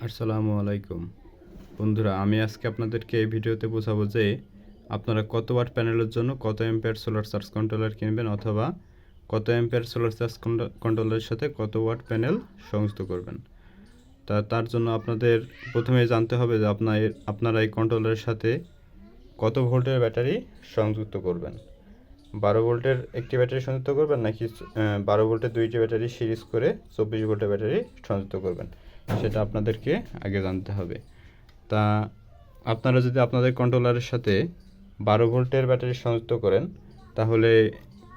আসসালামু আলাইকুম বন্ধুরা, আমি আজকে আপনাদেরকে এই ভিডিওতে বোঝাবো যে আপনারা কত ওয়াট প্যানেলের জন্য কত অ্যাম্পিয়ার সোলার চার্জ কন্ট্রোলার কিনবেন, অথবা কত অ্যাম্পিয়ার সোলার চার্জ কন্ট্রোলারের সাথে কত ওয়াট প্যানেল সংযুক্ত করবেন। তার জন্য আপনাদের প্রথমে জানতে হবে যে আপনারা এই কন্ট্রোলারের সাথে কত ভোল্টের ব্যাটারি সংযুক্ত করবেন। 12 ভোল্টের একটি ব্যাটারি সংযুক্ত করবেন, নাকি 12 ভোল্টের দুইটি ব্যাটারি সিরিজ করে 24 ভোল্টের ব্যাটারি সংযুক্ত করবেন, সেটা আপনাদেরকে আগে জানতে হবে। তা আপনারা যদি আপনাদের কন্ট্রোলারের সাথে 12 ভোল্টের ব্যাটারি সংযুক্ত করেন, তাহলে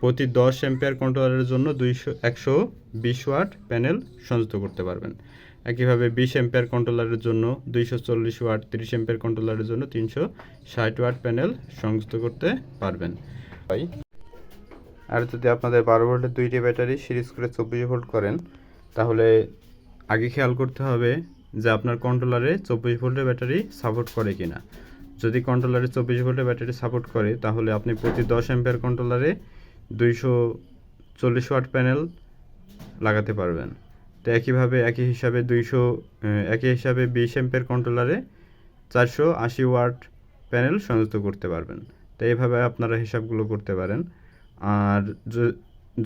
প্রতি 10 অ্যাম্পিয়ার কন্ট্রোলারের জন্য 120 ওয়াট প্যানেল সংযুক্ত করতে পারবেন। একইভাবে 20 অ্যাম্পিয়ার কন্ট্রোলারের জন্য 240 ওয়াট, 30 অ্যাম্পিয়ার কন্ট্রোলারের জন্য 360 ওয়াট প্যানেল সংযুক্ত করতে পারবেন। আর যদি আপনাদের 12 ভোল্টের দুইটি ব্যাটারি সিরিজ করে 24 ভোল্ট করেন, তাহলে আগে খেয়াল করতে হবে যে আপনার কন্ট্রোলারে 24 ভোল্টের ব্যাটারি সাপোর্ট করে কিনা। যদি কন্ট্রোলারে 24 ভোল্টের ব্যাটারি সাপোর্ট করে, তাহলে আপনি প্রতি 10 অ্যাম্পিয়ার কন্ট্রোলারে 240 ওয়াট প্যানেল লাগাতে পারবেন। তো একই হিসাবে 20 অ্যাম্পিয়ার কন্ট্রোলারে 480 ওয়াট প্যানেল সংযুক্ত করতে পারবেন। তো এইভাবে আপনারা হিসাবগুলো করতে পারেন। আর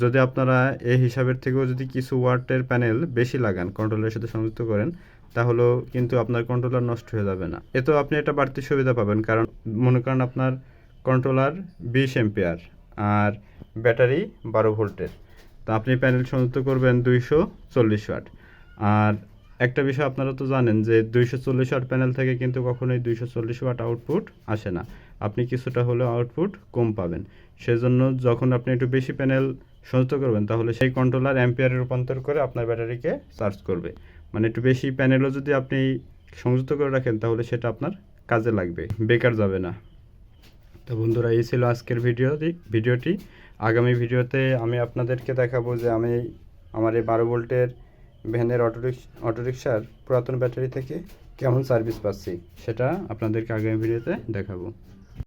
যদি আপনারা এই হিসাবের থেকেও যদি কিছু ওয়াটের প্যানেল বেশি লাগান, কন্ট্রোলারের সাথে সংযুক্ত করেন, তাহলেও কিন্তু আপনার কন্ট্রোলার নষ্ট হয়ে যাবে না। এতেও আপনি একটা বাড়তি সুবিধা পাবেন, কারণ মনে করেন আপনার কন্ট্রোলার 20 অ্যাম্পিয়ার আর ব্যাটারি 12 ভোল্টের, তো আপনি প্যানেল সংযুক্ত করবেন 240 ওয়াট। আর একটা বিষয় আপনারা তো জানেন যে 240 ওয়াট প্যানেল থেকে কিন্তু কখনোই 240 ওয়াট আউটপুট আসে না, আপনি কিছুটা হলেও আউটপুট কম পাবেন। সেজন্য যখন আপনি একটু বেশি প্যানেল সংযুক্ত করবেন, তাহলে সেই কন্ট্রোলার অ্যাম্পিয়ারে রূপান্তর করে আপনার ব্যাটারিকে চার্জ করবে। মানে একটু বেশি প্যানেলও যদি আপনি সংযুক্ত করে রাখেন, তাহলে সেটা আপনার কাজে লাগবে, বেকার যাবে না। তো বন্ধুরা, এই ছিল আজকের ভিডিওটি। আগামী ভিডিওতে আমি আপনাদেরকে দেখাবো যে আমি আমার এই 12 ভোল্টের ভ্যানের অটোরিকশার পুরাতন ব্যাটারি থেকে কেমন সার্ভিস পাচ্ছি, সেটা আপনাদেরকে আগামী ভিডিওতে দেখাবো।